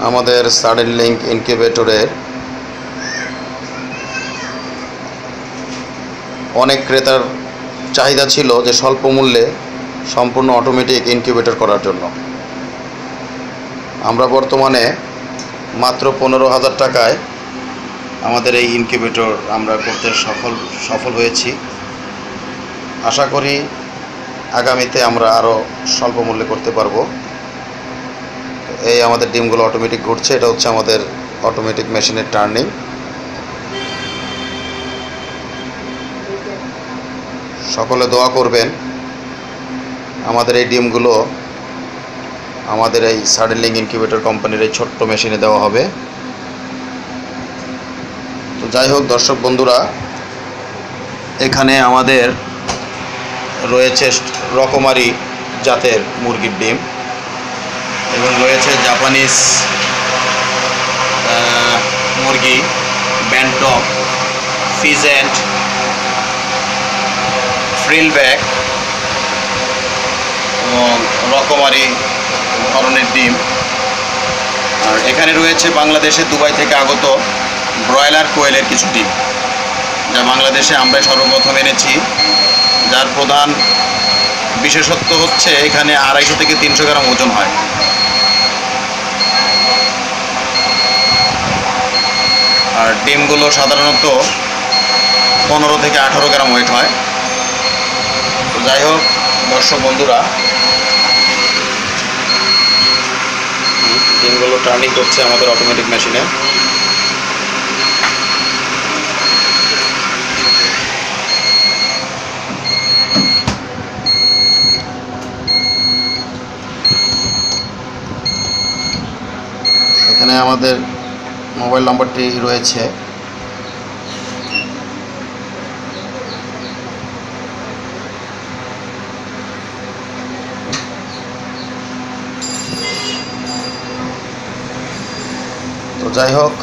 আমাদের sudden link ইনকিউবেটরের অনেক ক্রেতার চাহিদা ছিল যে স্বল্প মূল্যে সম্পূর্ণ অটোমেটিক ইনকিউবেটর করার জন্য। আমরা বর্তমানে মাত্র 15,000 টাকায় আমাদের এই ইনকিউবেটর আমরা করতে সফল হয়েছি। আশা করি আগামীতে আমরা আরও স্বল্প মূল্যে করতে পারবো। এই আমাদের ডিমগুলো অটোমেটিক ঘুরছে, এটা হচ্ছে আমাদের অটোমেটিক মেশিনের টার্নিং। সকলে দোয়া করবেন আমাদের এই ডিমগুলো আমাদের এই সাডেন লিঙ্ক ইনকিউবেটর কোম্পানির এই ছোট্ট মেশিনে দেওয়া হবে। তো যাই হোক দর্শক বন্ধুরা, এখানে আমাদের রয়েছে রকমারি জাতের মুরগির ডিম এবং রয়েছে জাপানিজ মুরগি, ব্যান্টক, ফিজেন্ট, ফ্রিলব্যাক এবং রকমারি ধরনের ডিম। আর এখানে রয়েছে বাংলাদেশে দুবাই থেকে আগত ব্রয়লার কোয়েলের কিছু ডিম, যা বাংলাদেশে আমরা সর্বপ্রথম এনেছি। যার প্রধান বিশেষত্ব হচ্ছে এখানে 250 থেকে 300 গ্রাম ওজন হয়। আর ডিমগুলো সাধারণত 15 থেকে 18 গ্রাম ওয়েট হয়। তো যাই হোক দর্শক বন্ধুরা, ডিমগুলো টার্নিং করছে আমাদের অটোমেটিক মেশিনে। এখানে আমাদের মোবাইল নাম্বারটি রয়েছে। তো যাই হোক,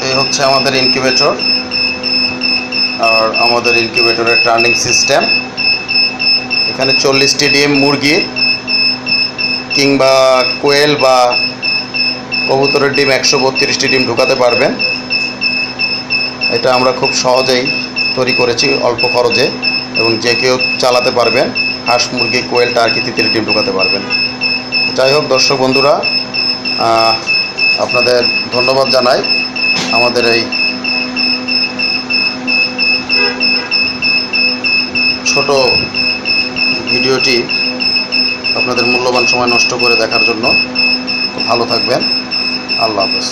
এই হচ্ছে আমাদের ইনকিউবেটর আর আমাদের ইনকিউবেটরের টার্নিং সিস্টেম। এখানে 40টি ডিম মুরগি কিংবা কোয়েল বা কবুতরের ডিম 132টি ডিম ঢুকাতে পারবেন। এটা আমরা খুব সহজেই তৈরি করেছি অল্প খরচে, এবং যে কেউ চালাতে পারবেন। হাঁস, মুরগি, কোয়েল, টার্কি, তিতির ডিম ঢুকাতে পারবেন। যাই হোক দর্শক বন্ধুরা, আপনাদের ধন্যবাদ জানাই আমাদের এই ছোট ভিডিওটি আপনাদের মূল্যবান সময় নষ্ট করে দেখার জন্য। তো ভালো থাকবেন। আল্লাহ হাফেজ।